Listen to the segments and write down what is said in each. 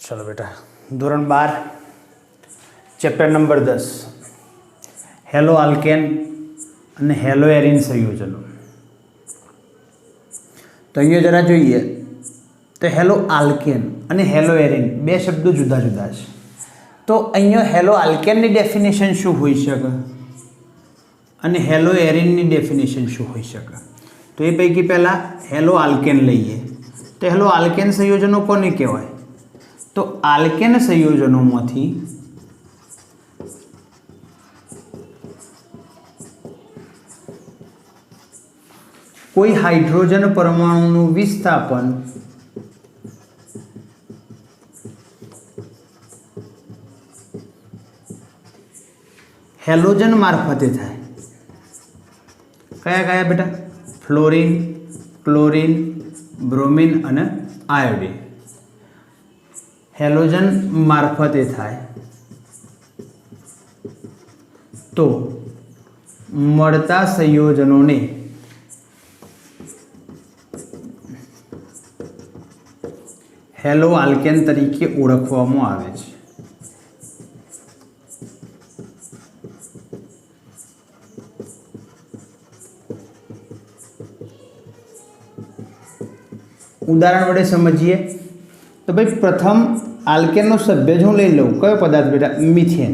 चलो बेटा धोरण 12 चैप्टर नंबर 10 हेलो आल्केन અને હેલો એરિન સંયોજનો। તો અહીંયા જરા જોઈએ તો હેલો આલ્કેન અને હેલો એરિન બે શબ્દો જુદા જુદા છે। તો અહીંયા હેલો આલ્કેનની ડેફિનેશન શું હોઈ શકે અને હેલો એરિનની ડેફિનેશન શું હોઈ શકે? તો એ પૈકી પહેલાં હેલો આલ્કેન લઈએ તો હેલો આલ્કેન સંયોજનો કોને કહેવાય? તો આલ્કેન સંયોજનોમાંથી कोई हाइड्रोजन परमाणु विस्थापन हेलोजन मार्फते थाय। कया कया बेटा? फ्लोरीन, क्लोरीन, ब्रोमीन अने आयोडीन हेलोजन मार्फते थाय तो मळता संयोजनोने हेलो आल्केन तरीके ओळखवामां आवे छे। उदाहरण वडे समझिए तो भाई प्रथम आल्केन सभ्य जो लई लऊं कयो पदार्थ बेटा? मीथेन।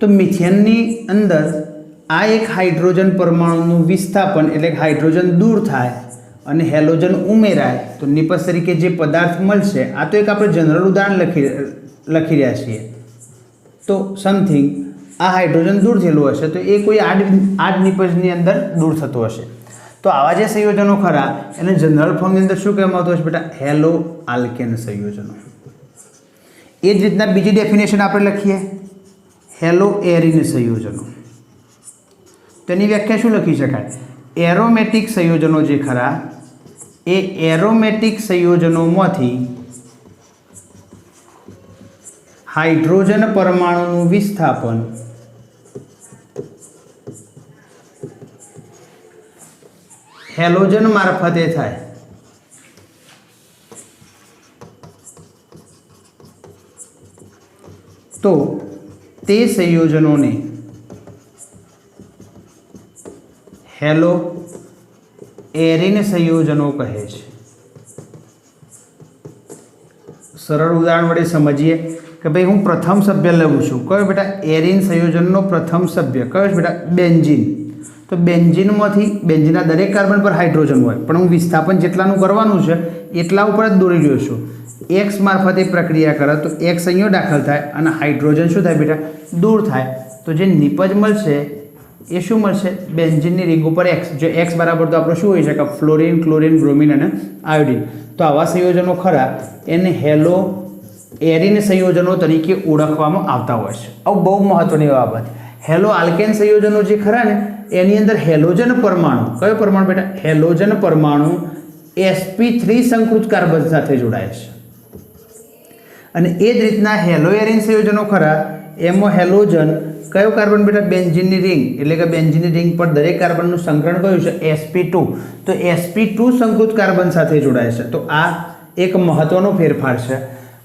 तो मीथेननी अंदर आ एक हाइड्रोजन परमाणुनुं विस्थापन एटले हाइड्रोजन दूर थाय અને હેલોજન ઉમેરાય તો નિપજ તરીકે જે પદાર્થ મળશે આ તો એક આપણે જનરલ ઉદાહરણ લખી રહ્યા છીએ। તો સમથિંગ આ હાઇડ્રોજન દૂર થયેલું હશે તો એ કોઈ આઠ નિપજની અંદર દૂર થતો હશે। તો આવા જે સંયોજનો ખરા એને જનરલ ફોર્મની અંદર શું કહેવામાં આવતું હશે બેટા? હેલો આલ્કેન સંયોજનો। એ જ રીતના બીજી ડેફિનેશન આપણે લખીએ હેલો એરિન સંયોજનો। તેની વ્યાખ્યા શું લખી શકાય? એરોમેટિક સંયોજનો જે ખરા એ એરોમેટિક સંયોજનોમાંથી હાઇડ્રોજન પરમાણુનું વિસ્થાપન હેલોજન મારફતે થાય તો તે સંયોજનોને हेलो एरिन संयोजनों कहे छे। सरल उदाहरण वडे समझिए कि भाई हूँ प्रथम सभ्य लऊँ छूँ कयो बेटा? एरिन संयोजननो प्रथम सभ्य कयो छे बेटा? बेन्जीन। तो बेन्जीन मांथी बेन्जीनना दरेक कार्बन पर हाइड्रोजन होय पण हूँ विस्थापन जेटलानुं करवानुं छे एटला उपर ज दोरी રહ્યો છું। एक्स मार्फते प्रक्रिया करे तो एक्स अहींया दाखल थाय अने हाइड्रोजन शुं थाय बेटा? दूर थाय। तो जे निपज मळशे ये शू मळशे? बेन्जीन रिंग पर एक्स। जो एक्स बराबर तो आपणे शुं होई शके? फ्लोरीन, क्लोरीन, ब्रोमीन अने आयोडीन। तो आवा संयोजनो खरा एने हेलो एरिन संयोजनो तरीके ओळखवामां आवता होय छे। अब बहु महत्वनी बाबत हेलो आल्केन संयोजनो जे खरा ने एनी अंदर हेलोजन परमाणु कयो परमाणु बेटा? हेलोजन परमाणु sp3 संकृत कार्बन साथे जोडाय छे। अने ए ज रीतना हेलो एरिन संयोजनो खरा एमां हेलोजन कयो कार्बन बेटा? बेन्जीननी रिंग एटले के बेन्जीननी रिंग पर दरेक कार्बननुं संकरण कयुं छे? sp2। तो sp2 संकृत कार्बन साथे जोडाय छे। तो आ एक महत्वनो फेरफार छे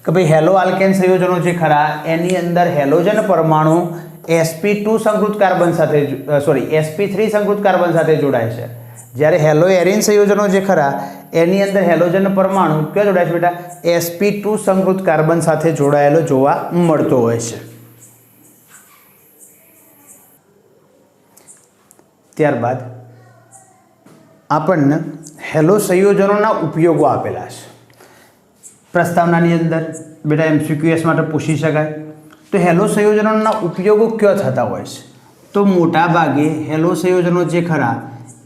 कि भाई हेलो आल्केन संयोजनो जे खरा एनी अंदर हेलोजन परमाणु sp2 संकृत कार्बन साथे sp3 संकृत कार्बन साथे जोडाय छे। ज्यारे हेलो एरिन संयोजनो जे खरा एनी अंदर हेलोजन परमाणु क्यो जोडाय छे बेटा? sp2 संकृत कार्बन साथे जोडायेलो जोवा मळतो होय छे। त्यारबाद आपणने हेलो संयोजनोना उपयोगो आपेला छे। प्रस्तावनानी अंदर बेटा एमसीक्यूएस माटे पूछी शकाय। तो हेलो संयोजनोना उपयोगो क्यों थता होय छे? तो मोटा भागे हेलो संयोजनो जे खरा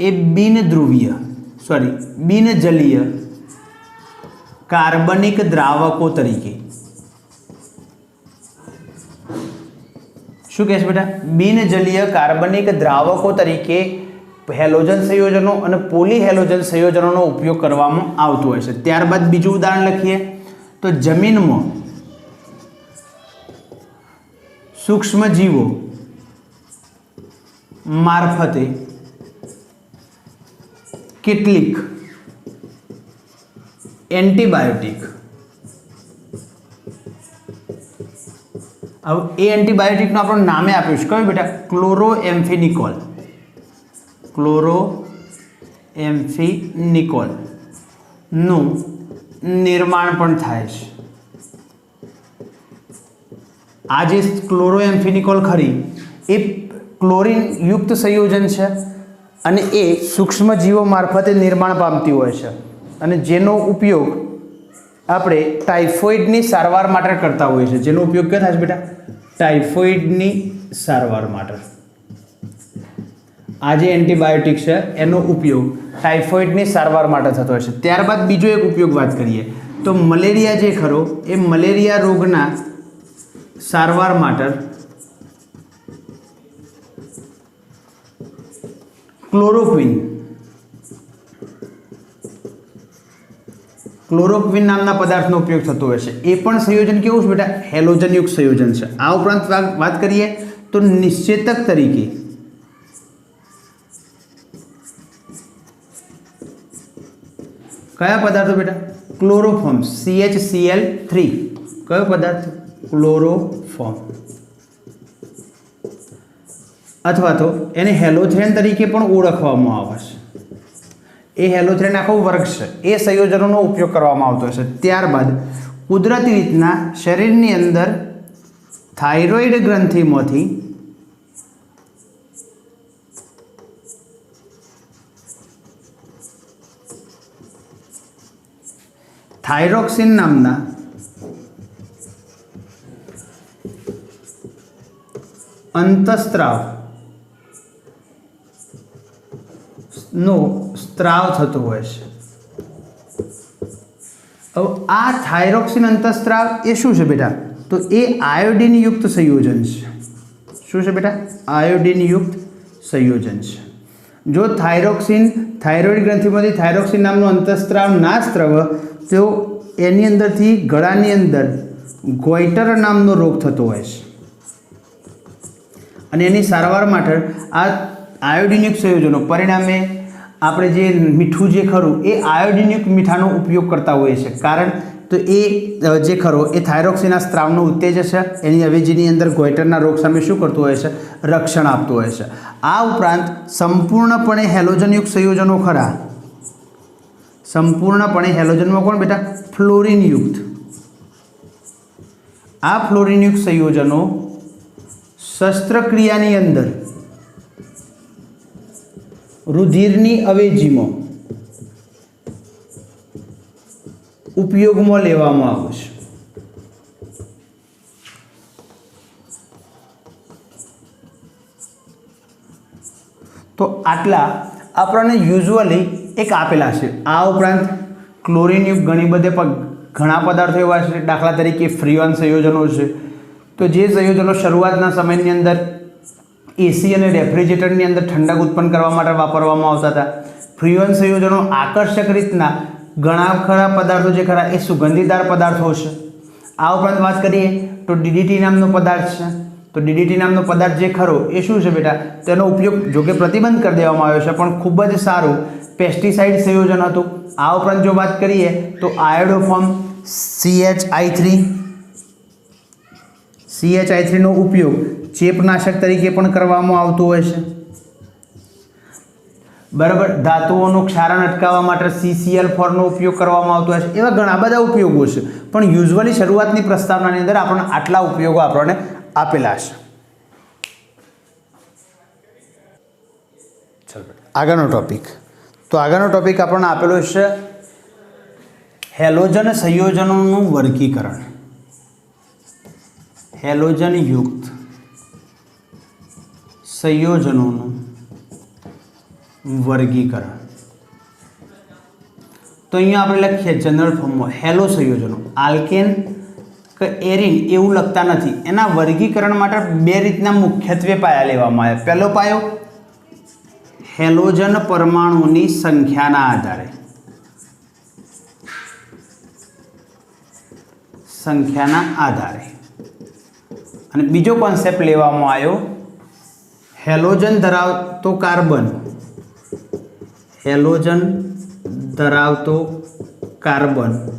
ए बिन जलीय कार्बनिक द्रावको तरीके શું કહે છે બેટા? બિન જલીય કાર્બનિક દ્રાવકો તરીકે હેલોજન સંયોજનો અને પોલી હેલોજન સંયોજનોનો ઉપયોગ કરવામાં આવતો હોય છે। ત્યારબાદ બીજું ઉદાહરણ લખીએ તો જમીનમાં સૂક્ષ્મજીવો મારફતે કેટલીક એન્ટીબાયોટિક अब ए एंटीबायोटिक આપણે નામે આપ્યું છે કયું બેટા ક્લોરોએમ્ફેનિકોલ નું નિર્માણ પણ થાય છે આ જે ક્લોરોએમ્ફેનિકોલ ખરી એ ક્લોરીન યુક્ત સંયોજન છે અને એ સૂક્ષ્મ જીવો મારફતે નિર્માણ પામતી હોય છે અને જેનો ઉપયોગ આપણે ટાઇફોઇડની સારવાર માટે કરતા હોઈએ છીએ જેનો ઉપયોગ ક્યાં થાય છે બેટા ટાઇફોઇડની સારવાર માટે આ જે એન્ટીબાયોટિક છે એનો ઉપયોગ ટાઇફોઇડની સારવાર માટે થતો હોય છે ત્યારબાદ બીજો એક ઉપયોગ વાત કરીએ તો મલેરિયા જે ખરો એ મલેરિયા રોગના સારવાર માટે ક્લોરોક્વિન નામના પદાર્થનો ઉપયોગ થતો હોય છે એ પણ સંયોજન કેવું છે બેટા હેલોજનયુક્ત સંયોજન છે આ ઉપરાંત વાત કરીએ તો નિશ્ચેતક તરીકે કયા પદાર્થો બેટા ક્લોરોફોર્મ CHCl3 કયો પદાર્થ ક્લોરોફોર્મ અથવા તો એને હેલોથ્રેન તરીકે પણ ઓળખવામાં આવે છે એ હેલોથ્રેન આખો વર્ગ છે એ સંયોજનોનો ઉપયોગ કરવામાં આવતો હશે ત્યારબાદ કુદરતી રીતના શરીરની અંદર થાઇરોઇડ ગ્રંથિમાંથી થાઇરોક્સિન નામના અંતઃસ્ત્રાવ નો સ્ત્રાવ થતો હોય છે હવે આ થાઇરોક્સિન અંતઃસ્ત્રાવ એ શું છે બેટા તો એ આયોડિન યુક્ત સંયોજન છે શું છે બેટા આયોડિન યુક્ત સંયોજન છે જો થાઇરોઇડ ગ્રંથિમાંથી થાઇરોક્સિન નામનો અંતઃસ્ત્રાવ ના સ્ત્રવ તો એની અંદરથી ગળાની અંદર ગોઈટર નામનો રોગ થતો હોય છે અને એની સારવાર માટે આ આયોડિનયુક્ત સંયોજનો પરિણામે આપણે જે મીઠું જે ખરું એ આયોડિનયુક્ત મીઠાનો ઉપયોગ કરતા હોઈએ છીએ કારણ તો એ જે ખરો એ થાઇરોક્સિનના સ્ત્રાવનો ઉત્તેજક છે એની અવેજીની અંદર ગોઈટરના રોગ સામે શું કરતું હોય છે રક્ષણ આપતું હોય છે આ ઉપરાંત સંપૂર્ણપણે હેલોજનયુક્ત સંયોજનો ખરા સંપૂર્ણપણે હેલોજનમાં કોણ બેટા ફ્લોરિનયુક્ત આ ફ્લોરિનયુક્ત સંયોજનો શસ્ત્રક્રિયાની અંદર રુધિરની અવેજીમાં ઉપયોગમાં લેવામાં આવે છે તો આટલા આપણને યુઝ્યુઅલી એક આપેલા છે આ ઉપરાંત ક્લોરિનયુક્ત ઘણા પદાર્થો એવા છે દાખલા તરીકે ફ્રીઓન સંયોજનો છે તો જે સંયોજનો શરૂઆતના સમયની અંદર એસી અને રેફ્રિજરેટરની અંદર ઠંડક ઉત્પન્ન કરવા માટે વાપરવામાં આવતા હતા ફ્રીઓન સંયોજનો આકર્ષક રીતના ઘણા ખરા પદાર્થો જે ખરા એ સુગંધીદાર પદાર્થો છે આ ઉપરાંત વાત કરીએ તો ડીડીટી નામનો પદાર્થ છે તો ડીડીટી નામનો પદાર્થ જે ખરો એ શું છે બેટા તેનો ઉપયોગ જોકે પ્રતિબંધ કરી દેવામાં આવ્યો છે પણ ખૂબ જ સારું પેસ્ટિસાઇડ સંયોજન હતું આ ઉપરાંત જો વાત કરીએ તો આયોડોફોર્મ CH3 નો ઉપયોગ ચેપનાશક તરીકે પણ કરવામાં આવતો હોય છે બરાબર ધાતુઓનું ક્ષારણ અટકાવવા માટે CCl4 નો ઉપયોગ કરવામાં આવતો હોય છે એવા ઘણા બધા ઉપયોગો છે પણ યુઝ્યુઅલી શરૂઆતની પ્રસ્તાવનાની અંદર આપણને આટલા ઉપયોગો આપણને આપેલા છે ચલો આગળનો ટોપિક તો આગળનો ટોપિક આપણને આપેલો છે હેલોજન સંયોજનોનું વર્ગીકરણ હેલોજન યુક્ત સંયોજનોનું વર્ગીકરણ તો અહીંયા આપણે લખીએ જનરલ ફોર્મમાં હેલો સંયોજનો આલ્કેન કે એરિન એવું લખતા નથી એના વર્ગીકરણ માટે બે રીતના મુખ્યત્વે પાયા લેવામાં આવે પહેલો પાયો હેલોજન પરમાણુની સંખ્યાના આધારે અને બીજો કોન્સેપ્ટ લેવામાં આવ્યો હેલોજન ધરાવતો કાર્બનના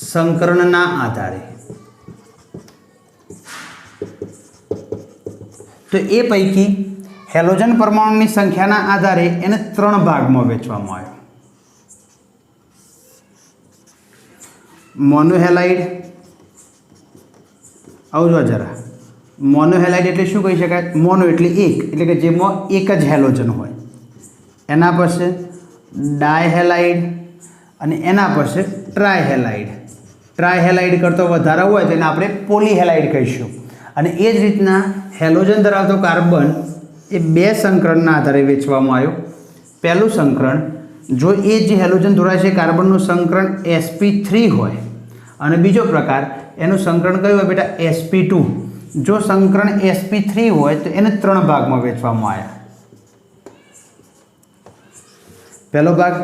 સંકરણના આધારે तो ए पैकी हेलोजन परमाणुनी संख्याना आधारे एने 3 भागमां वहेंचवामां आव्यो। मोनोहेलाइड, आवजो जरा, मोनोहेलाइड एटले शुं कही शकाय? मोनो एटले एक, एटले के जेमां एक ज हेलोजन होय। एना पछी डायहेलाइड अने एना पछी ट्रायहेलाइड। ट्रायहेलाइड करतो वधारे होय तो एने आपणे पॉलीहेलाइड कहीशुं। अने ए ज रीतना हेलोजन धरावतो कार्बन ए 2 संकरणना आधारे वेचवामां आव्यो। पहेलुं संकरण, जो ए जे हेलोजन धरावे छे कार्बननुं संकरण sp3 होय अने बीजो प्रकार एनुं संकरण कयुं होय बेटा? sp2। जो संकरण sp3 होय तो एने 3 भागमां वेचवामां आव्या। पहलो भाग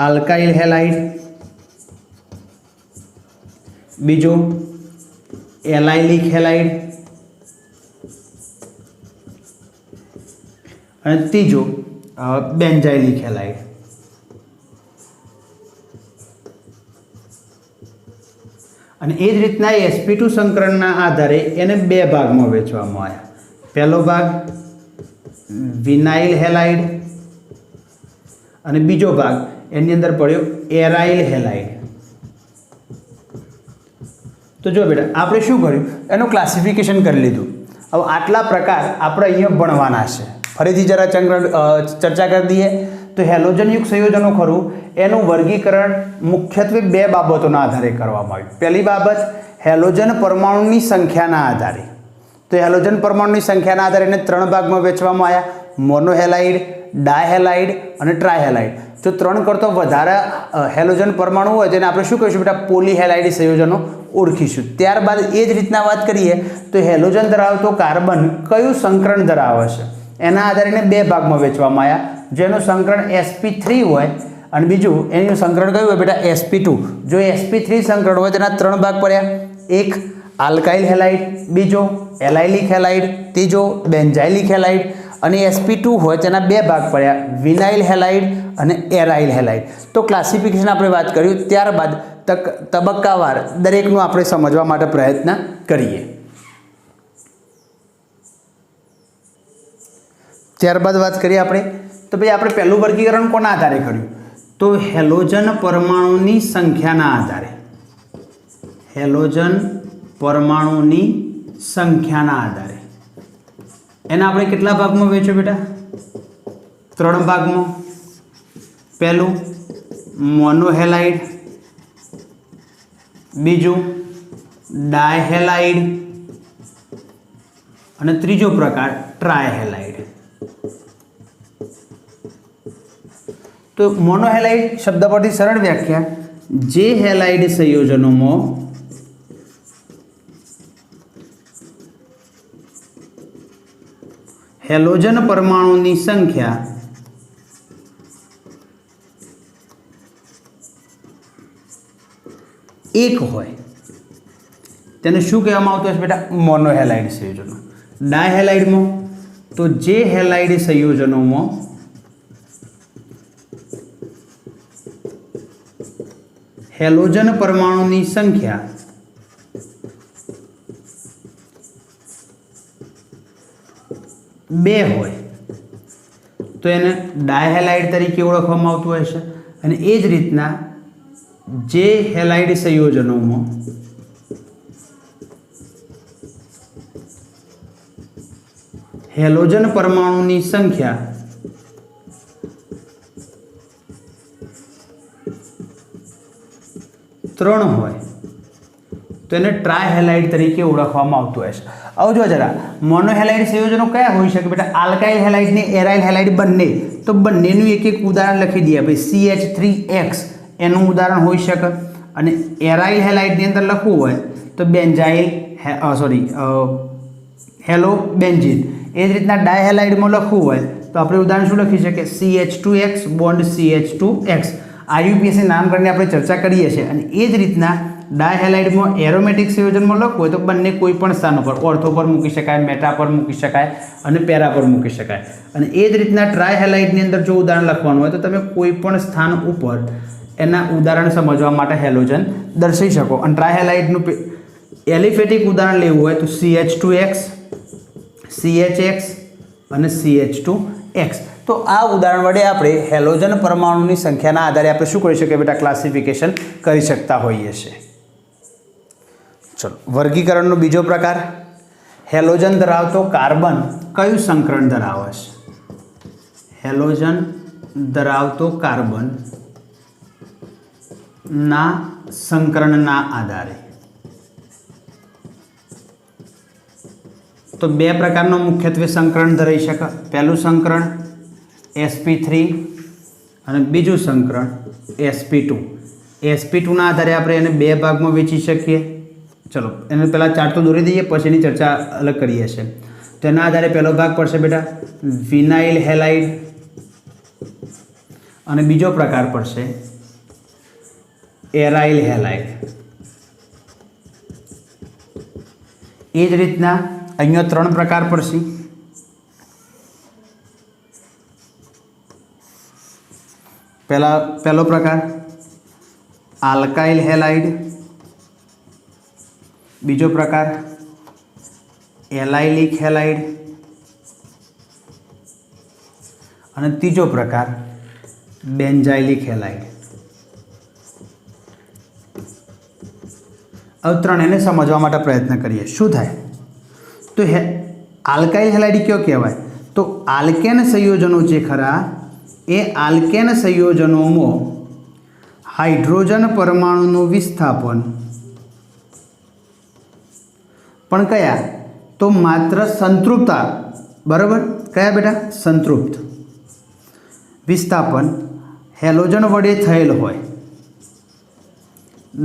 आल्काइल हेलाइड, बीजो एलाइलिक हेलाइड अने तीजो बेंजाइलिक हेलाइड। अने ए ज रीतना sp2 संकरणना आधारे एने 2 भागमां वहेंचवामां आव्या। पहलो भाग विनाइल हेलाइड अने बीजो भाग एनी अंदर पड्यो एराइल हेलाइड। तो जो बेटा आपणे शुं कर्युं? एनुं क्लासिफिकेशन करी लीधुं। हवे आटला प्रकार आपणे अहींया भणवाना छे। फरीथी जरा चर्चा कर दीए तो हेलोजनयुक्त संयोजनों खरुं एनुं वर्गीकरण मुख्यत्वे 2 बाबतोना आधारे करवामां आव्युं। पहली बाबत हेलोजन परमाणुनी संख्याना आधारे। तो हेलोजन परमाणुनी संख्याना आधारे एने 3 भागमां वहेंचवामां आव्या, मोनोहेलाइड, डायहेलाइड अने ट्रायहेलाइड। जो 3 करतो वधारे हेलोजन परमाणु होय तेने आपणे शुं कहीशुं बेटा? पॉलीहेलाइड संयोजनों ओळखीशुं। त्यारबाद ए ज रीतना वात करीए तो हेलोजन धरावतो कार्बन कयुं संकरण धरावे छे एना आधारे एने 2 भागमां वहेंचवामां आव्या। जेनुं संकरण sp3 होय अने बीजुं एनुं संकरण कयुं होय बेटा? sp2। जो sp3 संकरण होय तेना 3 भाग पड्या, एक आल्काइल हेलाइड, बीजो एलाइलिक हेलाइड, तीजो बेंजाइलिक हेलाइड अने sp2 होय तेना 2 भाग पड्या, विनाइल हेलाइड अने एराइल हेलाइड। तो क्लासिफिकेशन आपणे वात कर्युं। त्यारबाद तबक्कावार दरेकनुं आपणे समजवा माटे प्रयत्न करीए। त्यारबाद बात करिए आपणे तो भाई आपणे पहेलुं वर्गीकरण कोना आधारे कर्युं? तो हेलोजन परमाणुनी संख्याना आधारे। हेलोजन परमाणुनी संख्याना आधारे एना आपणे केटला भागमां वहेंच्यो बेटा? 3 भागमां। पहेलुं मोनोहेलाइड, बीजुं डायहेलाइड अने त्रीजो प्रकार ट्रायहेलाइड। तो मोनोहेलाइड शब्द परथी सरळ व्याख्या, जे हेलाइड संयोजनोमां हेलोजन परमाणुनी संख्या एक होय तेने शुं कहेवामां आवतुं हशे बेटा? मोनोहेलाइड संयोजनों। डायहेलाइडमां तो जे हेलाइड संयोजनोमां हेलोजन परमाणुनी संख्या बे होय तो एने डायहेलाइड तरीके ओळखवामां आवतुं हशे। अने ए ज रीतना जे हेलाइड संयोजनोमां हेलोजन परमाणुनी संख्या त्रण होय तो एने ट्रायहेलाइड तरीके ओळखवामां आवतुं हशे। आव जो जरा मोनोहेलाइड संयोजनों क्या होई शके बेटा? आल्काइल हेलाइड ने एराइल हेलाइड बंने। तो बंनेनुं एक एक उदाहरण लखी दीए भाई। CH3X एनुं उदाहरण होई शके अने एराइल हेलाइडनी अंदर लखवुं होय तो बेंजाइल हेलो बेंजीन। ए ज रीतना डायहेलाइडमां लखवुं होय तो आपणे उदाहरण शुं लखी शकीए? CH2X bond CH2X। IUPAC नामकरणनी आपणे चर्चा करीए छीए। अने ए ज रीतना डायहेलाइडमां एरोमेटिक संयोजनमां लखवुं होय तो बंने कोईपण स्थान पर ऑर्थो पर मूकी शकाय, मेटा पर मूकी शकाय अने पेरा पर मूकी शकाय। अने ए ज रीतना ट्रायहेलाइडनी अंदर जो उदाहरण लखवानुं होय तो तमे कोईपण स्थान उपर एना उदाहरण समझवा माटे हेलोजन दर्शावी शको। अने ट्रायहेलाइडनुं एलिफेटिक उदाहरण लेवुं होय तो CH2X, CH અને CH2X। તો આ ઉદાહરણ વડે આપણે હેલોજન પરમાણુની સંખ્યાના આધારે આપણે શું કરી શકીએ બેટા, ક્લાસિફિકેશન કરી શકતા હોઈએ છીએ। ચલો, વર્ગીકરણનો બીજો પ્રકાર, હેલોજન ધરાવતો કાર્બન કયું સંકરણ ધરાવે છે? હેલોજન ધરાવતો કાર્બન ના સંકરણના આધારે તો બે પ્રકારનો મુખ્યત્વે સંકરણ ધરાઈ શકે। પહેલું સંકરણ sp3 અને બીજું સંકરણ sp2। sp2 ના આધારે આપણે એને બે ભાગમાં વેચી શકીએ। ચલો, એને પહેલાં ચાર્ટ તો દોરી દઈએ, પછી એની ચર્ચા અલગ કરીએ છીએ। તો એના આધારે પહેલો ભાગ પડશે બેટા વિનાઇલ હેલાઇડ અને બીજો પ્રકાર પડશે એરાઇલ હેલાઇડ। એ જ રીતના અહીંયા ત્રણ પ્રકાર પડશે। પહેલો પ્રકાર આલ્કાઇલ હેલાઇડ, બીજો પ્રકાર એલાઇલિક હેલાઇડ અને ત્રીજો પ્રકાર બેન્ઝાઇલિક હેલાઇડ। હવે ત્રણ એને સમજવા માટે પ્રયત્ન કરીએ, શું થાય? તો આલ્કાઇલ હેલાઇડ કયો કહેવાય? તો આલ્કેન સંયોજનો જે ખરા એ આલ્કેન સંયોજનોમાં હાઇડ્રોજન પરમાણુનું વિસ્થાપન પણ કયા? તો માત્ર સંતૃપ્તા, બરાબર? કયા બેટા? સંતૃપ્ત વિસ્થાપન હેલોજન વડે થયેલ હોય।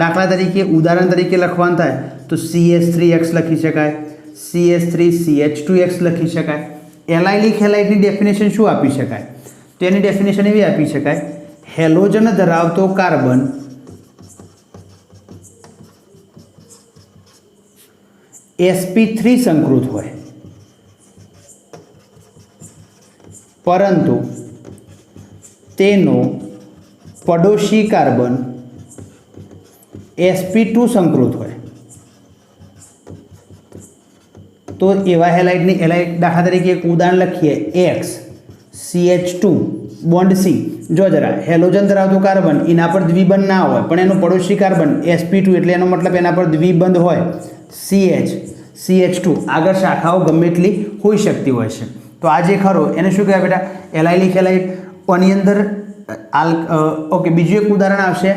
દાખલા તરીકે, ઉદાહરણ તરીકે લખવાનું થાય તો CH3X લખી શકાય, CH3CH2X લખી શકાય। એલાઇલિક હેલાઇડની ડેફિનેશન શું આપી શકાય? તો એની ડેફિનેશન એવી આપી શકાય, હેલોજન ધરાવતો કાર્બન sp3 સંકૃત હોય, પરંતુ તેનો પડોશી કાર્બન sp2 સંકૃત હોય। તો એવા હેલાઇડની દાખલા તરીકે એક ઉદાહરણ લખીએ, X CH2 બોન્ડ C। જો જરા હેલોજન ધરાવતું કાર્બન એના પર દ્વિબંધ ના હોય, પણ એનું પડોશી કાર્બન sp2, એટલે એનો મતલબ એના પર દ્વિબંધ હોય CH2। આગળ શાખાઓ ગમે એટલી હોઈ શકતી હોય છે। તો આ જે ખરો એને શું કહેવાય બેટા? Allylic halide. આની અંદર ઓકે, બીજું એક ઉદાહરણ આવશે,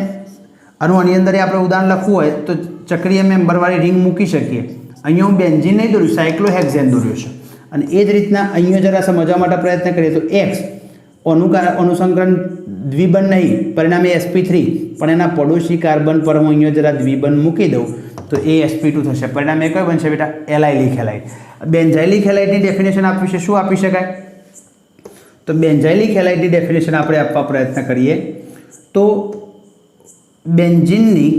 આનું આની અંદર આપણે ઉદાહરણ લખવું હોય તો ચક્રીય મેમ્બરવાળી રિંગ મૂકી શકીએ। અહીંયા હું બેન્ઝીન નહીં દોર્યું, સાયક્લોહેક્ઝેન દોર્યું છે। અને એ જ રીતના અહીંયા જરા સમજવા માટે પ્રયત્ન કરીએ તો X અનુસંકરણ દ્વિબંધ નહીં, પરિણામે sp3, પણ એના પડોશી કાર્બન પર હું અહીંયા જરા દ્વિબંધ મૂકી દઉં તો એ sp2 થશે। પરિણામે કયો બનશે બેટા? Allylic halide. બેન્ઝાઇલિક હેલાઇડની ડેફિનેશન આપવી છે, શું આપી શકાય? તો બેન્ઝાઇલિક હેલાઇડની ડેફિનેશન આપણે આપવા પ્રયત્ન કરીએ તો બેન્ઝીનની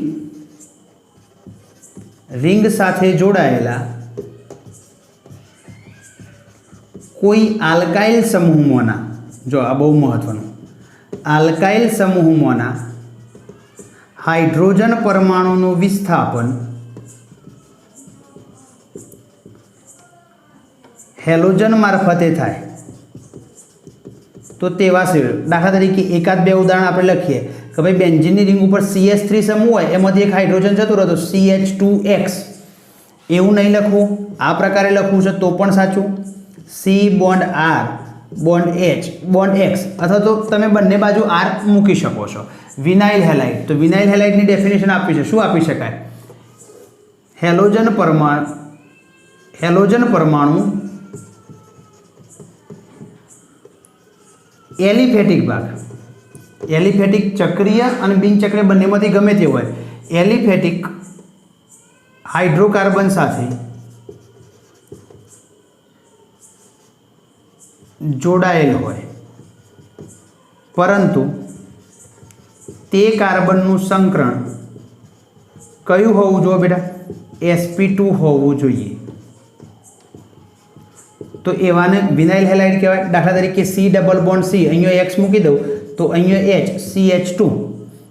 રિંગ સાથે જોડાયેલા કોઈ આલ્કાઇલ સમૂહમાંના, જો આ બહુ મહત્વનું, આલ્કાઇલ સમૂહમાંના હાઇડ્રોજન પરમાણુનું વિસ્થાપન હેલોજન મારફતે થાય તો તેવા સંયોજન, દાખલા તરીકે એકાદ બે ઉદાહરણ આપણે લખીએ કે ભાઈ બેન્ઝીનની રિંગ ઉપર CH3 સમૂહ હોય, એમાંથી એક હાઇડ્રોજન જતું રહે તો CH2X। એવું નહીં લખવું, આ પ્રકારે લખવું છે તો પણ સાચું, C bond R bond H bond X, અથવા તો તમે બંને બાજુ R મૂકી શકો છો। વિનાઇલ હેલાઇડ, તો વિનાઇલ હેલાઇડની ડેફિનેશન આપી છે, શું આપી શકાય? હેલોજન પરમાણુ એલિફેટિક ભાગ, એલિફેટિક ચક્રીય અને બિનચક્રીય બંનેમાંથી ગમે તે હોય, એલિફેટિક હાઇડ્રોકાર્બન સાથે જોડાયેલ હોય, પરંતુ તે કાર્બનનું સંકરણ કયું હોવું જોઈએ બેટા? sp2 હોવું જોઈએ। તો એવાને વિનાઇલ હેલાઇડ કહેવાય। દાખલા તરીકે C ડબલ બોન્ડ C, અહીંયા X મૂકી દઉં તો અહીંયા H CH2।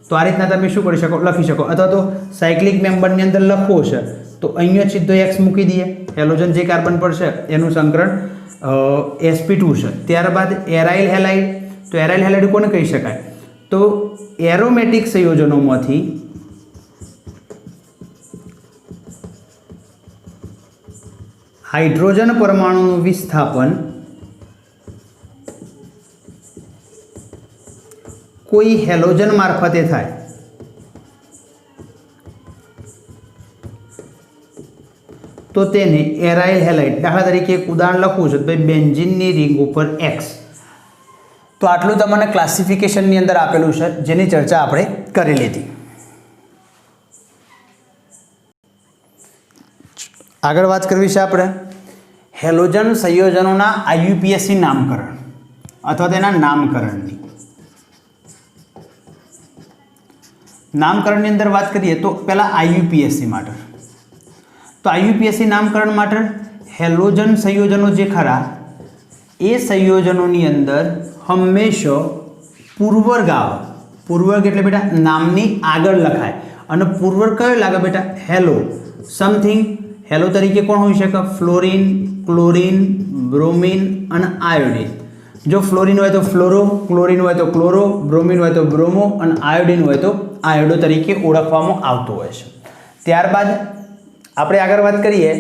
તો આ રીતના તમે શું કરી શકો? લખી શકો। અથવા તો સાયક્લિક મેમ્બરની અંદર લખવો છે તો અહીંયા સીધો X મૂકી દઈએ। हेलोजन जे कार्बन पर है एनु संकरण sp2 है। त्यारबाद एराइल हेलाइड, तो एराइल हेलाइड कोने कही शकाय? तो एरोमेटिक संयोजनोमांथी हाइड्रोजन परमाणुनुं विस्थापन कोई हेलोजन मार्फते थाय तो तेने एराइल हेलाइड, दाखला तरीके एक उदाहरण लखवुं छे तो बेन्जीननी रिंग उपर एक्स। तो आटलू तमने क्लासिफिकेशननी अंदर आपेलू छे जेनी चर्चा आपणे करेली हती। आगळ वात करवी छे आपणे हेलोजन संयोजनोना आईयूपीएसी नामकरण अथवा तेना नामकरणनी। नामकरणनी अंदर बात करिए तो पहला आईयूपीएसी माटे, तो आईयूपीएसी नामकरण माटे हेलोजन संयोजनों जे खरा ए संयोजनोनी अंदर हमेशा पूर्वर्ग आवे। पूर्वर्ग एटले बेटा नामनी आगळ लखाय अने पूर्वर्ग कयो लागे बेटा? Hello something. हेलो तरीके कोण होई शके? फ्लोरीन, क्लोरीन, ब्रोमीन अने आयोडीन। जो फ्लोरीन होय तो फ्लोरो, क्लोरीन होय तो क्लोरो, ब्रोमीन होय तो ब्रोमो अने आयोडीन होय तो आयोडो तरीके ओळखवामां आवतो होय छे। त्यारबाद આપણે આગળ વાત કરીએ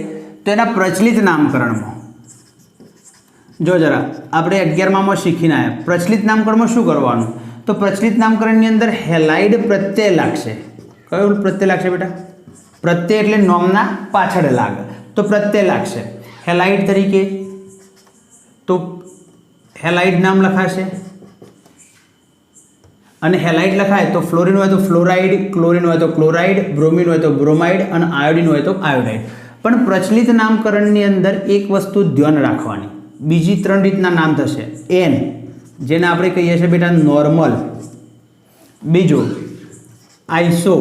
તો એના પ્રચલિત નામકરણમાં જો જરા આપણે 11મામાં શીખીને આવ્યા પ્રચલિત નામકરણમાં શું કરવાનું? તો પ્રચલિત નામકરણની અંદર હેલાઇડ પ્રત્યય લાગશે। કયો પ્રત્યય લાગશે બેટા? પ્રત્યય એટલે નોમના પાછળ લાગે તો પ્રત્યય લાગશે હેલાઇડ તરીકે, તો હેલાઇડ નામ લખાશે અને હેલાઇડ લખાય તો फ्लोरीन હોય તો फ्लोराइड, क्लोरीन હોય તો क्लोराइड, ब्रोमीन હોય તો ब्रोमाइड અને आयोडीन હોય તો आयोडाइड। पण प्रचलित नामकरणनी अंदर एक वस्तु ध्यान राखवानी, बीजी 3 રીતના नाम थशे। एन जेने આપણે કહીએ છીએ બેટા नॉर्मल, बीजो आइसो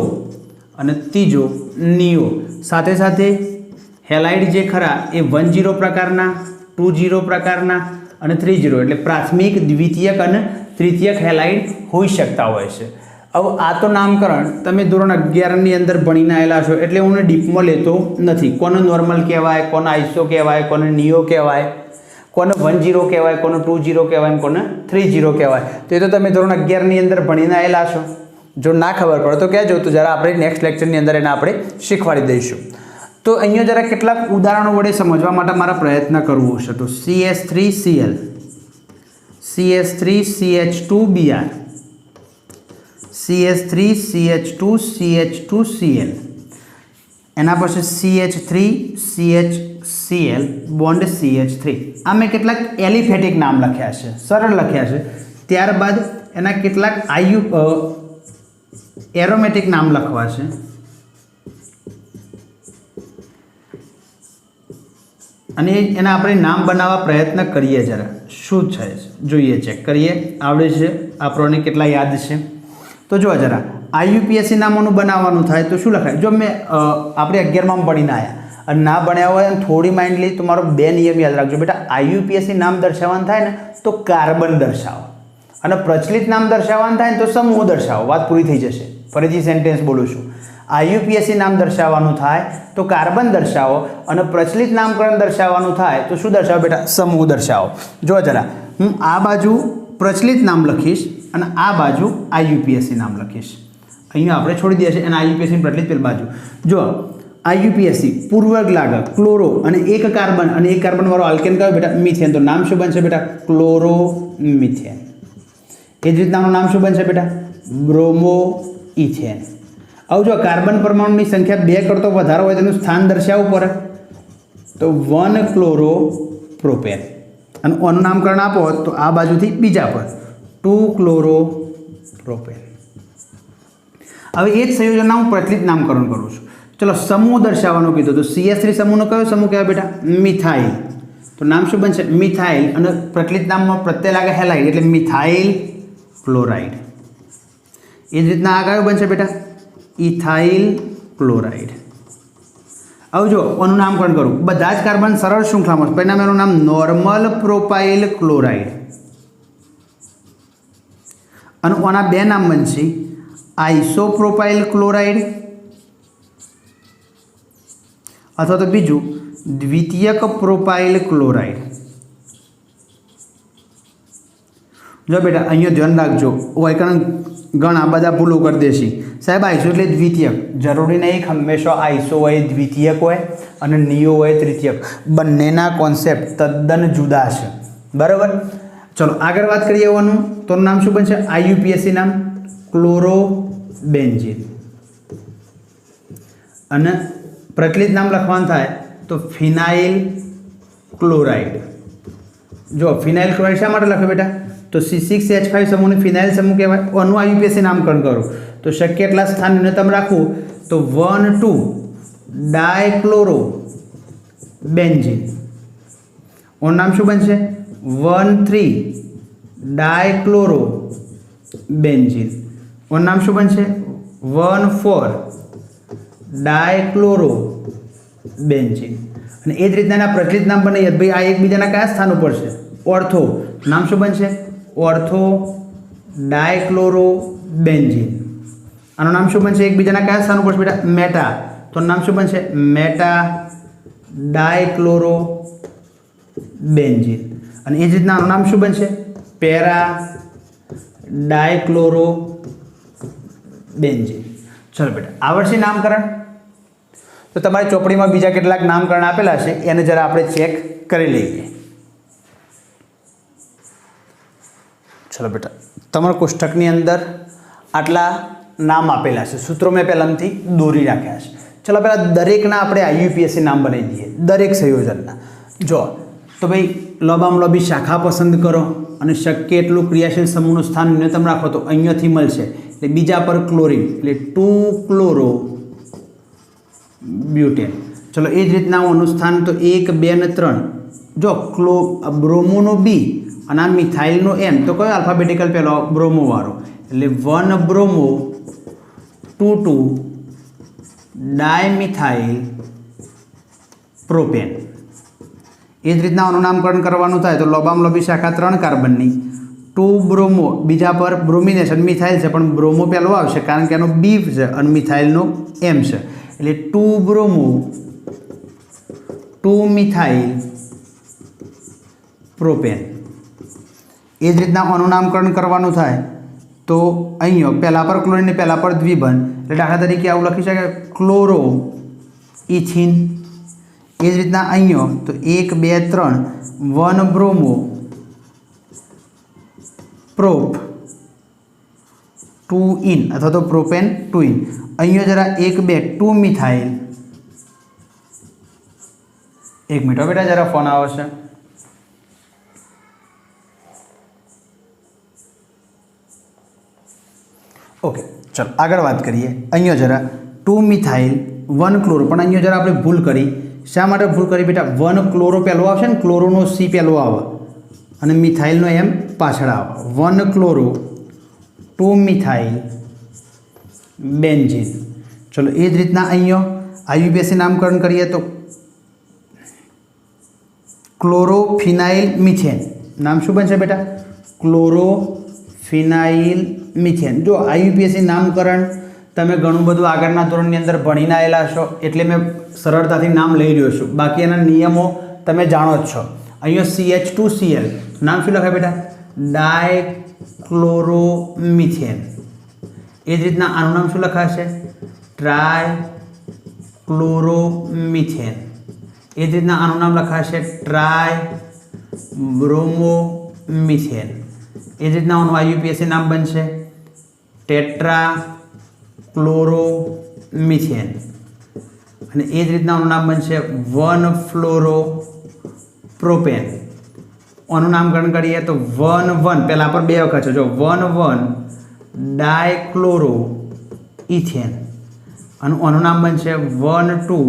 અને ત્રીજો नियो। साथे साथे हेलाइड जे खरा ए 10 प्रकारना, 20 प्रकारना અને 30 એટલે प्राथमिक, द्वितीयक અને तृतीयक हेलाइड होई शकता होय छे। अब आ तो नामकरण तमे धोरण 11 अंदर भणीने आवेला छो એટલે હું ડીપમાં લેતો નથી। કોને नॉर्मल કહેવાય, કોને आइसो કહેવાય, કોને नियो કહેવાય, કોને 10 કહેવાય, કોને 20 કહેવાય, કોને 30 કહેવાય, તો એ તો તમે ધોરણ 11 अंदर भणीने आवेला છો। जो ना खबर पड़े तो कहेजो, तो जरा આપણે नेक्स्ट लेक्चरनी अंदर एने આપણે શીખવાડી દઈશું। तो अहींया जरा કેટલાક ઉદાહરણો વડે સમજવા માટે મારા પ્રયત્ન કરવો છે। તો CH3Cl, CH3CH2Br, CH3CH2CH2Cl, એના પછી CH3CHCl બોન્ડ CH3। આ મેં કેટલાક એલિફેટિક નામ લખ્યા છે, સરળ લખ્યા છે। ત્યારબાદ એના કેટલાક એરોમેટિક નામ લખવા છે। અને એના આપણે નામ બનાવવા પ્રયત્ન કરીએ, જરા શું છે જોઈએ, ચેક કરીએ આવડે છે આપણને કેટલા યાદ છે। તો જો જરા આઈયુપીએસસી નામોનું બનાવવાનું થાય તો શું લખાય? જો મેં આપણે 11માં ભણીને આવ્યા અને ના ભણ્યા હોય થોડી માઇન્ડલી તો મારો 2 નિયમ યાદ રાખજો બેટા। આઈયુપીએસસી નામ દર્શાવવાનું થાય ને તો કાર્બન દર્શાવો અને પ્રચલિત નામ દર્શાવવાનું થાય ને તો સમૂહ દર્શાવો। વાત પૂરી થઈ જશે। ફરીથી સેન્ટેન્સ બોલું છું। आईयूपीएससी नाम दर्शावવાનું થાય તો કાર્બન દર્શાવો અને પ્રચલિત નામકરણ દર્શાવવાનું થાય તો શું દર્શાવો બેટા? સમૂહ દર્શાવો। જો જરા હું આ બાજુ પ્રચલિત નામ લખીશ અને આ બાજુ आईयूपीएससी नाम લખીશ। અહીંયા આપણે છોડી દઈએ છે અને आईयूपीएससी પ્રચલિત પેલી બાજુ। જો आईयूपीएससी પૂર્વક લાગે ક્લોરો અને એક કાર્બન અને એક કાર્બન વાળો આલ્કેન કયો બેટા? મીથેન। तो नाम શું બનશે બેટા? Chloro methane. એ જ રીતનાનું નામ શું બનશે બેટા? Bromo ethane. अब जो कार्बन परमाणु की संख्या 2 करता वधारे होय तेनुं स्थान दर्शाववुं पड़े तो 1 क्लोरो प्रोपेन अने ओनुं नामकरण आपो तो आ बाजुथी बीजा पर 2 क्लोरो प्रोपेन। हवे ए ज संयोजनना हुं प्रचलित नामकरण करूं छुं। चलो समूह दर्शाववानुं कीधुं तो CH3 समूहनो कयो समूह कहेवाय बेटा? मिथाइल। तो नाम शुं बनशे? मिथाइल अने प्रचलित नाममां प्रत्यय लागे हेलाइड एटले मिथाइल क्लोराइड। ए ज रीतना आ कयो बनशे बेटा? Ethyl chloride. अब जो ओनुं नामकरण करूँ बधा ज कार्बन सरल श्रृंखलामां परिणामे एनुं नाम नॉर्मल प्रोपाइल क्लोराइड अने ओना 2 नाम बनशे आइसोप्रोपाइल क्लोराइड अथवा तो बीजू દ્વિતીયક પ્રોપાઇલ ક્લોરાઇડ। જો બેટા અહીંયા ધ્યાન રાખજો, વાયકરણ ઘણા બધા ભૂલો કરી દેશી સાહેબ। આઈસો એટલે દ્વિતીયક, જરૂરી નહીં હંમેશા આઈસો હોય દ્વિતીયક હોય અને નિયો હોય તૃતીયક, બંનેના કોન્સેપ્ટ તદ્દન જુદા છે, બરાબર। ચલો આગળ વાત કરીએ એવાનું તો નામ શું બનશે? IUPAC નામ ક્લોરોબેન્ઝીન, અને પ્રચલિત નામ લખવાનું થાય તો ફિનાઇલ ક્લોરાઇડ। જો ફિનાઇલ ક્લોરાઇડ શા માટે લખે બેટા? તો C6H5 સમૂહને ફિનાઇલ સમૂહ કહેવાય। આનું IUPAC નામકરણ કરો તો શક્ય એટલા સ્થાન ન્યૂનતમ રાખવું તો 1,2 ડાયક્લોરોબેન્ઝીન, ઓનું નામ શું બનશે? 1,3 ડાયક્લોરોબેન્ઝીન, ઓનું નામ શું બનશે? 1,4 ડાયક્લોરોબેન્ઝીન। અને એ જ રીતના પ્રચલિત નામ બને ભાઈ આ એકબીજાના કયા સ્થાન ઉપર છે? ઓર્થો, નામ શું બનશે? ઓર્થો ડાયક્લોરોબેન્ઝીન। આનું નામ શું બનશે? એકબીજાના કયા સ્થાન ઉપર છે બેટા? મેટા, તો નામ શું બનશે? મેટા ડાયક્લોરોબેન્ઝીન। અને એ જ રીતના આનું નામ શું બનશે? પેરા ડાયક્લોરોબેન્ઝીન। ચલો બેટા આવડશે નામકરણ? તો તમારી ચોપડીમાં બીજા કેટલાક નામકરણ આપેલા છે એને જરા આપણે ચેક કરી લઈએ। ચલો બેટા તમારા કોષ્ટકની અંદર આટલા નામ આપેલા છે, સૂત્રો મેં પહેલાંથી દોરી રાખ્યા છે। ચલો પહેલાં દરેકના આપણે IUPAC નામ બનાવી દઈએ, દરેક સંયોજનના। જો તો ભાઈ લોબામાં લોબી શાખા પસંદ કરો અને શક્ય એટલું ક્રિયાશીલ સમૂહનું સ્થાન ન્યૂનતમ રાખો તો અહીંયાથી મળશે, એટલે બીજા પર ક્લોરીન એટલે 2 ક્લોરો બ્યુટેન। ચલો એ જ રીતના આનું સ્થાન તો 1, 2 અને 3, જો બ્રોમોનો બી અને આ મિથાઇલનો M, તો કયો આલ્ફાબેટિકલ પહેલો? બ્રોમોવાળો, એટલે 1 બ્રોમો 2 ડાયમિથાઇલ પ્રોપેન। એ જ રીતના આનું નામકરણ કરવાનું થાય તો લોબામ લોબી શાખા 3 કાર્બનની 2 બ્રોમો, બીજા પર બ્રોમિનેશન મિથાઇલ છે પણ બ્રોમો પહેલો આવશે કારણ કે એનો બી છે અને મિથાઇલનો M છે, એટલે 2 બ્રોમો 2 મિથાઇલ પ્રોપેન। એ જ રીતના આનું નામકરણ કરવાનું થાય તો અહીંયા પહેલા પર ક્લોરીન ને પહેલા પર દ્વિબંધ, એટલે દાખલા તરીકે આવું લખી શકાય ક્લોરો ઇથિન। એ જ રીતના અહીંયા તો 1, 2, 3 1 બ્રોમો પ્રોપ 2 ઇન અથવા તો પ્રોપેન 2 ઇન। અહીંયા જરા 1, 2 2 મિથાઇલ, 1 મિનિટ બેટા જરા ફોન આવે છે। ઓકે ચલો આગળ વાત કરીએ। અહીંયા જરા 2 મિથાઇલ 1 ક્લોરો, પણ અહીંયા જરા આપણે ભૂલ કરી। શા માટે ભૂલ કરી બેટા? 1 ક્લોરો પહેલો આવશે ને, ક્લોરોનો C પહેલો આવે અને મિથાઇલનો M પાછળ આવે। 1 ક્લોરો 2 મિથાઇલ બેન્ઝીન। ચલો એ જ રીતના અહીંયા IUPAC નામકરણ કરીએ તો ક્લોરોફિનાઇલ મિથેન, નામ શું બનશે બેટા? ક્લોરોફિનાઇલ મિથેન। જો IUPAC નામકરણ તમે ઘણું બધું આગળના ધોરણની અંદર ભણીને આવેલા છો એટલે મેં સરળતાથી નામ લઈ રહ્યો છું, બાકી એના નિયમો તમે જાણો જ છો। અહીંયા CH2Cl, નામ શું લખાય બેટા? ડાયક્લોરોમિથેન। એ જ રીતના આનું નામ શું લખાશે? ટ્રાયક્લોરોમિથેન। એ જ રીતના આનું નામ લખાશે ટ્રાયબ્રોમોમિથેન। એ જ રીતના આનું IUPAC નામ બનશે ટેટ્રા ક્લોરોમિથેન। અને એ જ રીતના આનું નામ બનશે 1 ફ્લોરો પ્રોપેન। આનું નામકરણ કરીએ તો 1 1 પહેલા પર 2 વખત છે, જો 1 1 ડાયક્લોરો ઇથેન। અને આનું નામ બનશે 1 2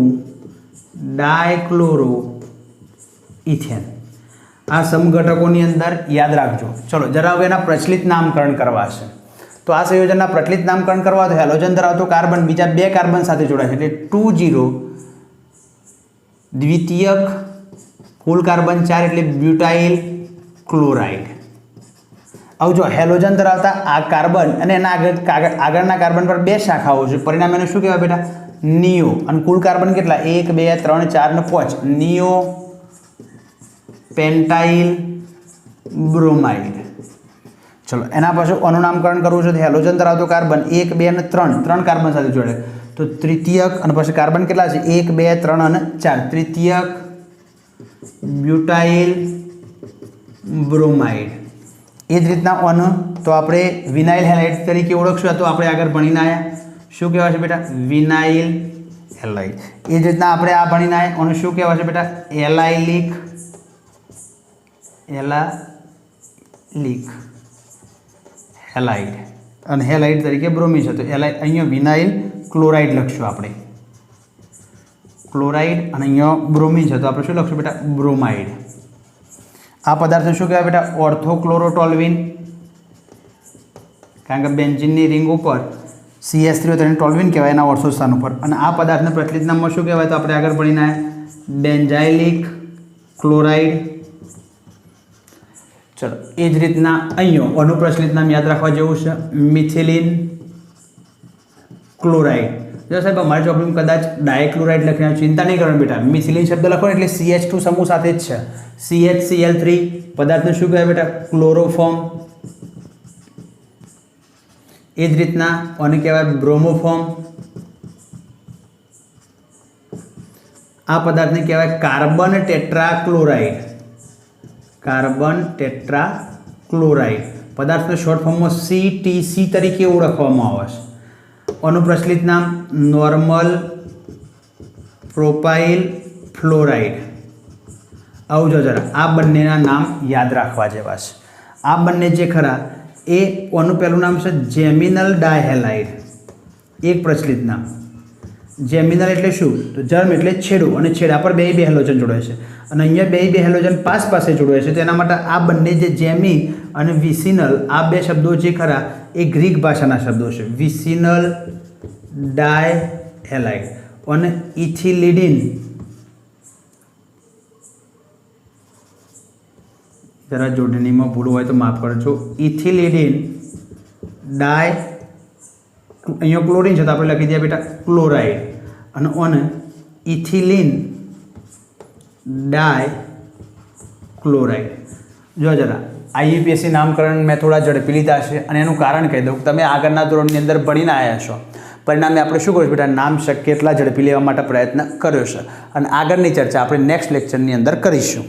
ડાયક્લોરો ઇથેન। આ સમઘટકોની અંદર યાદ રાખજો। ચલો જરા હવે એના પ્રચલિત નામકરણ કરવા છે તો આ સંયોજનના પ્રચલિત નામકરણ કરવા તો હેલોજન ધરાવતો કાર્બન બીજા 2 કાર્બન સાથે જોડાશે એટલે 2 દ્વિતીયક, કુલ કાર્બન 4 એટલે બ્યુટાઇલ ક્લોરાઇડ। આવું જો હેલોજન ધરાવતા આ કાર્બન અને એના આગળના કાર્બન પર 2 શાખાઓ છે, પરિણામે એને શું કહેવાય બેટા? નિયો અને કુલ કાર્બન કેટલા 1 2 3 4 ને 5 નિયો પેન્ટાઇલ બ્રોમાઇડ ચલો એના પછી આનું નામકરણ કરવું છે તો હેલોજન ધરાવતો કાર્બન 1 2 અને 3 કાર્બન સાથે જોડે તો તૃતીયક અને પછી કાર્બન કેટલા છે 1 2 3 અને 4 તૃતીયક બ્યુટાઇલ બ્રોમાઇડ એ જ રીતના ઓન તો આપણે વિનાઇલ હેલાઇડ તરીકે ઓળખશું તો આપણે આગળ ભણીને આવ્યા શું કહેવાય છે બેટા વિનાઇલ હેલાઇડ એ જ રીતના આપણે આ ભણીને આવ્યા ઓનું શું કહેવાય છે બેટા એલાઇલિક હેલાઇડ અને હેલાઇડ તરીકે બ્રોમિન છે તો અહીંયા વિનાઇલ ક્લોરાઇડ લખશું આપણે ક્લોરાઇડ અને અહીંયા બ્રોમિન છે તો આપણે શું લખશું બેટા બ્રોમાઇડ આ પદાર્થને શું કહેવાય બેટા ઓર્થોક્લોરોટોલ્વિન કારણ કે બેન્ઝીનની રિંગ ઉપર CH3 તેને ટોલ્વિન કહેવાય એના ઓર્થો સ્થાન ઉપર અને આ પદાર્થને પ્રચલિત નામમાં શું કહેવાય તો આપણે આગળ ભણીને બેન્ઝાઇલિક ક્લોરાઇડ ચલો એ જ રીતના અહીંયા અનુપ્રચલિત નામ યાદ રાખવા જેવું છે મિથિલિન ક્લોરાઇડ જો સાહેબ અમારી ચોપડીમાં કદાચ ડાયક્લોરાઇડ લખીને ચિંતા નહીં કરવાની બેટા મિથિલિન શબ્દ લખો ને એટલે CH2 સમૂહ સાથે જ છે CHCl3 પદાર્થને શું કહેવાય બેટા ક્લોરોફોર્મ એ જ રીતના આને કહેવાય બ્રોમોફોર્મ આ પદાર્થને કહેવાય કાર્બન ટેટ્રાક્લોરાઇડ પદાર્થને શોર્ટ ફોર્મમાં CTC તરીકે ઓળખવામાં આવે છે આનું પ્રચલિત નામ નોર્મલ પ્રોપાઇલ ફ્લોરાઇડ આવું જો જરા આ બંનેના નામ યાદ રાખવા જેવા છે આ બંને જે ખરા એ આનું પહેલું નામ છે જેમિનલ ડાયહેલાઇડ એક પ્રચલિત નામ જેમિનલ એટલે શું તો જર્મ એટલે છેડું અને છેડા પર બે હેલોજન જોડાય છે અને અહીંયા બે હેલોજન પાસે જોડાય છે તેના માટે આ બંને જે જેમી અને વિસિનલ આ બે શબ્દો જે ખરા એ ગ્રીક ભાષાના શબ્દો છે વિસિનલ ડાયહેલાઇડ અને ઇથિલિડિન જરા જોડણીમાં ભૂલ હોય તો માફ કરજો ઇથિલિડિન ડાય અહીંયા ક્લોરીન છે તો આપણે લખી દઈએ બેટા ક્લોરાઇડ અને ઓને ઇથિલિન ડાય ક્લોરાઇડ જો જરા IUPAC નામકરણ મેં થોડા ઝડપી લીધા છે અને એનું કારણ કહી દઉં તમે આગળના ધોરણની અંદર ભણીને આવ્યા છો પરિણામે આપણે શું કરીશું બેટા નામ શક્ય એટલા ઝડપી લેવા માટે પ્રયત્ન કર્યો છે અને આગળની ચર્ચા આપણે નેક્સ્ટ લેક્ચરની અંદર કરીશું.